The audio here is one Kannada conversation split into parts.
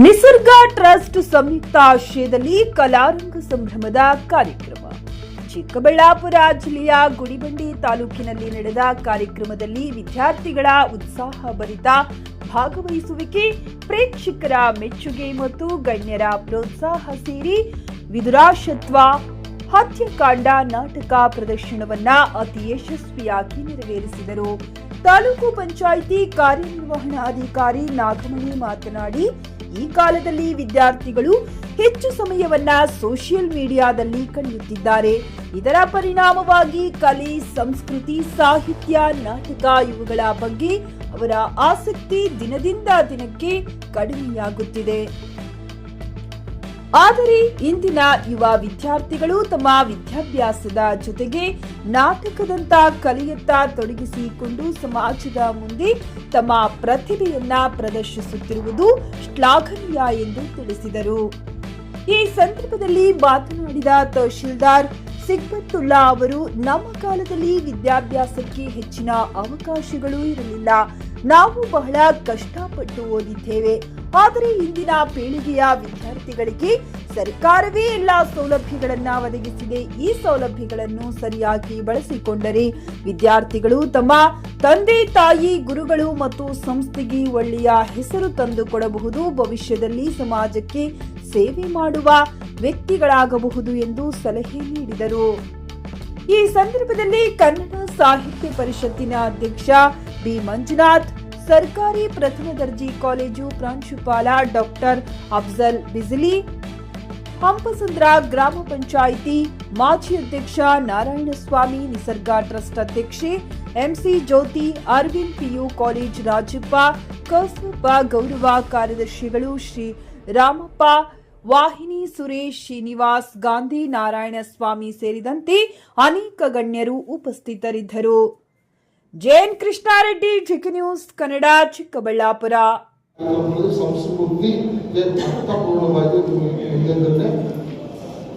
ನಿಸರ್ಗ ಟ್ರಸ್ಟ್ ಸಂಯುಕ್ತ ಆಶ್ರಯದಲ್ಲಿ ಕಲಾರಂಗ ಸಂಭ್ರಮದ ಕಾರ್ಯಕ್ರಮ. ಚಿಕ್ಕಬಳ್ಳಾಪುರ ಜಿಲ್ಲೆಯ ಗುಡಿಬಂಡೆ ತಾಲೂಕಿನಲ್ಲಿ ನಡೆದ ಕಾರ್ಯಕ್ರಮದಲ್ಲಿ ವಿದ್ಯಾರ್ಥಿಗಳ ಉತ್ಸಾಹಭರಿತ ಭಾಗವಹಿಸುವಿಕೆ, ಪ್ರೇಕ್ಷಕರ ಮೆಚ್ಚುಗೆ ಮತ್ತು ಗಣ್ಯರ ಪ್ರೋತ್ಸಾಹ ಸೇರಿ ವಿದುರಾಶತ್ವ ಹತ್ಯಕಾಂಡ ನಾಟಕ ಪ್ರದರ್ಶನವನ್ನ ಅತಿ ಯಶಸ್ವಿಯಾಗಿ ನೆರವೇರಿಸಿದರು. ತಾಲೂಕು ಪಂಚಾಯಿತಿ ಕಾರ್ಯನಿರ್ವಹಣಾಧಿಕಾರಿ ನಾಗಮಣಿ ಮಾತನಾಡಿ, ಈ ಕಾಲದಲ್ಲಿ ವಿದ್ಯಾರ್ಥಿಗಳು ಹೆಚ್ಚು ಸಮಯವನ್ನ ಸೋಷಿಯಲ್ ಮೀಡಿಯಾದಲ್ಲಿ ಕಳೆಯುತ್ತಿದ್ದಾರೆ. ಇದರ ಪರಿಣಾಮವಾಗಿ ಕಲೆ, ಸಂಸ್ಕೃತಿ, ಸಾಹಿತ್ಯ, ನಾಟಕ ಇವುಗಳ ಬಗ್ಗೆ ಅವರ ಆಸಕ್ತಿ ದಿನದಿಂದ ದಿನಕ್ಕೆ ಕಡಿಮೆಯಾಗುತ್ತಿದೆ. ಆದರೆ ಇಂದಿನ ಯುವ ವಿದ್ಯಾರ್ಥಿಗಳು ತಮ್ಮ ವಿದ್ಯಾಭ್ಯಾಸದ ಜೊತೆಗೆ ನಾಟಕದಂತ ಕಲೆಯತ್ತ ತೊಡಗಿಸಿಕೊಂಡು ಸಮಾಜದ ಮುಂದೆ ತಮ್ಮ ಪ್ರತಿಭೆಯನ್ನ ಪ್ರದರ್ಶಿಸುತ್ತಿರುವುದು ಶ್ಲಾಘನೀಯ ಎಂದು ತಿಳಿಸಿದರು. ಈ ಸಂದರ್ಭದಲ್ಲಿ ಮಾತನಾಡಿದ ತಹಶೀಲ್ದಾರ್ ಸಿಗ್ಬತ್ತುಲ್ಲಾ ಅವರು, ನಮ್ಮ ಕಾಲದಲ್ಲಿ ವಿದ್ಯಾಭ್ಯಾಸಕ್ಕೆ ಹೆಚ್ಚಿನ ಅವಕಾಶಗಳು ಇರಲಿಲ್ಲ. ನಾವು ಬಹಳ ಕಷ್ಟಪಟ್ಟು ಓದಿದ್ದೇವೆ. ಆದರೆ ಇಂದಿನ ಪೀಳಿಗೆಯ ವಿದ್ಯಾರ್ಥಿಗಳಿಗೆ ಸರ್ಕಾರವೇ ಎಲ್ಲಾ ಸೌಲಭ್ಯಗಳನ್ನ ಒದಗಿಸಿದೆ. ಈ ಸೌಲಭ್ಯಗಳನ್ನು ಸರಿಯಾಗಿ ಬಳಸಿಕೊಂಡರೆ ವಿದ್ಯಾರ್ಥಿಗಳು ತಮ್ಮ ತಂದೆ ತಾಯಿ, ಗುರುಗಳು ಮತ್ತು ಸಂಸ್ಥೆಗೆ ಒಳ್ಳೆಯ ಹೆಸರು ತಂದುಕೊಡಬಹುದು. ಭವಿಷ್ಯದಲ್ಲಿ ಸಮಾಜಕ್ಕೆ ಸೇವೆ ಮಾಡುವ ವ್ಯಕ್ತಿಗಳಾಗಬಹುದು ಎಂದು ಸಲಹೆ ನೀಡಿದರು. ಈ ಸಂದರ್ಭದಲ್ಲಿ ಕನ್ನಡ ಸಾಹಿತ್ಯ ಪರಿಷತ್ತಿನ ಅಧ್ಯಕ್ಷ ಬಿ ಮಂಜುನಾಥ್, ಸರ್ಕಾರಿ ಪ್ರಥಮ ದರ್ಜೆ ಕಾಲೇಜು ಪ್ರಾಂಶುಪಾಲ ಡಾಕ್ಟರ್ ಅಫ್ಜಲ್ ಬಿಜಿಲಿ, ಹಂಪಸಂದ್ರ ಗ್ರಾಮ ಪಂಚಾಯಿತಿ ಮಾಜಿ ಅಧ್ಯಕ್ಷ ನಾರಾಯಣಸ್ವಾಮಿ, ನಿಸರ್ಗ ಟ್ರಸ್ಟ್ ಅಧ್ಯಕ್ಷೆ ಎಂಸಿ ಜ್ಯೋತಿ, ಅರವಿಂದ್ ಪಿಯು ಕಾಲೇಜ್ ರಾಜಪ್ಪ, ಕಸ್ತೂರ್ಬಾ ಗೌರವ ಕಾರ್ಯದರ್ಶಿಗಳು ಶ್ರೀ ರಾಮಪ್ಪ, ವಾಹಿನಿ ಸುರೇಶ್, ಶ್ರೀನಿವಾಸ್, ಗಾಂಧಿ, ನಾರಾಯಣಸ್ವಾಮಿ ಸೇರಿದಂತೆ ಅನೇಕ ಗಣ್ಯರು ಉಪಸ್ಥಿತರಿದ್ದರು. JN Krishnareddy, GK news Kannada, Chikkaballapur.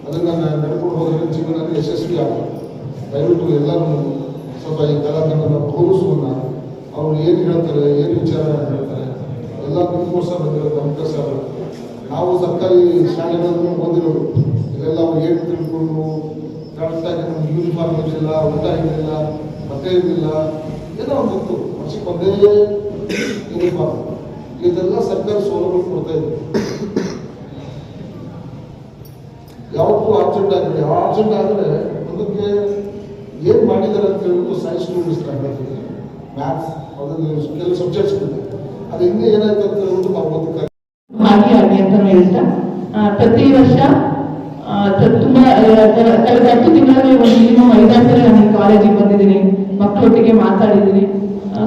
ಅದನ್ನ ನಡ್ಕೊಂಡು ಹೋದ್ರೆ ಜೀವನ ಯಶಸ್ವಿ ಆಗುತ್ತೆ. ದಯವಿಟ್ಟು ಎಲ್ಲರೂ ಸ್ವಲ್ಪ ಈ ಕಲಾಕಂದನ ಗೌರವಿಸೋಣ. ಅವ್ರು ಏನು ಹೇಳ್ತಾರೆ, ಏನು ವಿಚಾರ ಹೇಳ್ತಾರೆ, ಎಲ್ಲ ನಿಮಗೋಸ್ಕರ ಬಂದಿರೋದು ನಮ್ಮ ಕೆಲಸ. ನಾವು ಸರ್ಕಾರಿ ಶಾಲೆಗಳನ್ನು ಓದಿರೋದು, ಇದೆಲ್ಲ ಅವ್ರು ಏನು ತಿಳ್ಕೊಂಡು ಕರೆಕ್ಟಾಗಿ ನಮ್ಗೆ ಯೂನಿಫಾರ್ಮ್ ಇರಲಿಲ್ಲ, ಊಟ ಇರಲಿಲ್ಲ, ಬಟ್ಟೆ ಇರಲಿಲ್ಲ, ಏನೋ ಒಂದು ಇತ್ತು. ವರ್ಷಕ್ಕೆ ಒಂದೇ ಯೂನಿಫಾರ್ಮ್. ಇದೆಲ್ಲ ಸರ್ಕಾರಿ ಸೌಲಭ್ಯ ಕೊಡ್ತಾ ಇದ್ರು. ಯಾವತ್ತೂ ಅರ್ಜೆಂಟ್ ಆಗಿದೆ. ಅರ್ಜೆಂಟ್ ಆದರೆ ಅದಕ್ಕೆ ಏನು ಮಾಡಿದ್ದಾರೆ ಅಂತ ಹೇಳ್ಬಿಟ್ಟು ಸೈನ್ಸ್ ಸ್ಟೂಡೆಂಟ್ಸ್ ತಗೊಂಡಿದ್ದೀವಿ, ಮ್ಯಾಥ್ಸ್, ಅದನ್ನು ಕೆಲವು ಸಬ್ಜೆಕ್ಟ್ಸ್ ಇದೆ. ಅದು ಹಿಂದೆ ಏನಾಯ್ತು ಅಂತ ಹೇಳ್ಬಿಟ್ಟು ನಾವು ಓದಕ್ಕೆ ಭಾಗಿಯಾಗಿ ಅಂತ ಹೇಳ್ತಾ, ಪ್ರತಿ ವರ್ಷ ತುಂಬಾ ಕಳೆದ 10 ತಿಂಗಳಲ್ಲಿ ಒಂದು ಮಿನಿಮಮ್ 5 ಸಲ ನಾನು ಈ ಕಾಲೇಜಿಗೆ ಬಂದಿದ್ದೀನಿ, ಮಕ್ಕಳೊಟ್ಟಿಗೆ ಮಾತಾಡಿದ್ದೀನಿ.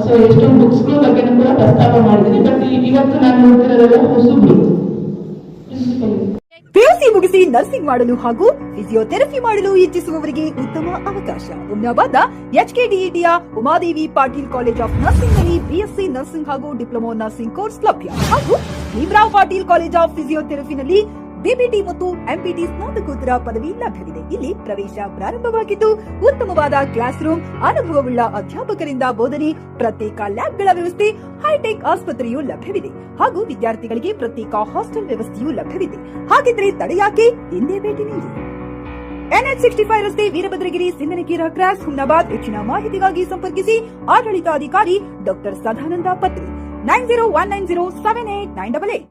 ಸೊ ಎಷ್ಟೊಂದು ಬುಕ್ಸ್ಗಳ ಬಗ್ಗೆ ಕೂಡ ಪ್ರಸ್ತಾಪ ಮಾಡಿದ್ದೀನಿ. ಬಟ್ ಇವತ್ತು ನಾನು ನೋಡ್ತಿರೋದೆಲ್ಲ ಹೊಸಬ್ರು. ಪಿಯುಸಿ ಮುಗಿಸಿ ನರ್ಸಿಂಗ್ ಮಾಡಲು ಹಾಗೂ ಫಿಸಿಯೋಥೆರಪಿ ಮಾಡಲು ಇಚ್ಛಿಸುವವರಿಗೆ ಉತ್ತಮ ಅವಕಾಶ. ಹುಮ್ನಾಬಾದ್ನ ಎಚ್ಕೆಡಿಇಟಿಯ Umadevi Patil college of nursing ನಲ್ಲಿ ಬಿಎಸ್ಸಿ ನರ್ಸಿಂಗ್ ಹಾಗೂ ಡಿಪ್ಲೊಮಾ ನರ್ಸಿಂಗ್ ಕೋರ್ಸ್ ಲಭ್ಯ. ಹಾಗೂ ಭೀಮರಾವ್ ಪಾಟೀಲ್ ಕಾಲೇಜ್ ಆಫ್ ಫಿಸಿಯೋಥೆರಪಿನಲ್ಲಿ ಬಿಪಿಟಿ ಮತ್ತು ಎಂಪಿಟಿ ಸ್ನಾತಕೋತ್ತರ ಪದವಿ ಲಭ್ಯವಿದೆ. ಇಲ್ಲಿ ಪ್ರವೇಶ ಪ್ರಾರಂಭವಾಗಿದ್ದು ಉತ್ತಮವಾದ ಕ್ಲಾಸ್ ರೂಮ್, ಅನುಭವವುಳ್ಳ ಅಧ್ಯಾಪಕರಿಂದ ಬೋಧನೆ, ಪ್ರತ್ಯೇಕ ಲ್ಯಾಬ್ಗಳ ವ್ಯವಸ್ಥೆ, ಹೈಟೆಕ್ ಆಸ್ಪತ್ರೆಯೂ ಲಭ್ಯವಿದೆ. ಹಾಗೂ ವಿದ್ಯಾರ್ಥಿಗಳಿಗೆ ಪ್ರತ್ಯೇಕ ಹಾಸ್ಟೆಲ್ ವ್ಯವಸ್ಥೆಯೂ ಲಭ್ಯವಿದೆ. ಹಾಗಿದ್ರೆ ತಡೆಯಾಕೆ, ಹಿಂದೆ ಭೇಟಿ ನೀಡಿ. NH 65 ರಸ್ತೆ, ವೀರಭದ್ರಗಿರಿ, ಸಿಂಧನಕೀರ ಕ್ರಾಸ್, ಹುಮ್ನಾಬಾದ್. ಹೆಚ್ಚಿನ ಮಾಹಿತಿಗಾಗಿ ಸಂಪರ್ಕಿಸಿ ಆಡಳಿತಾಧಿಕಾರಿ ಡಾಕ್ಟರ್ ಸದಾನಂದ ಪತ್ರಿ, 9019078988.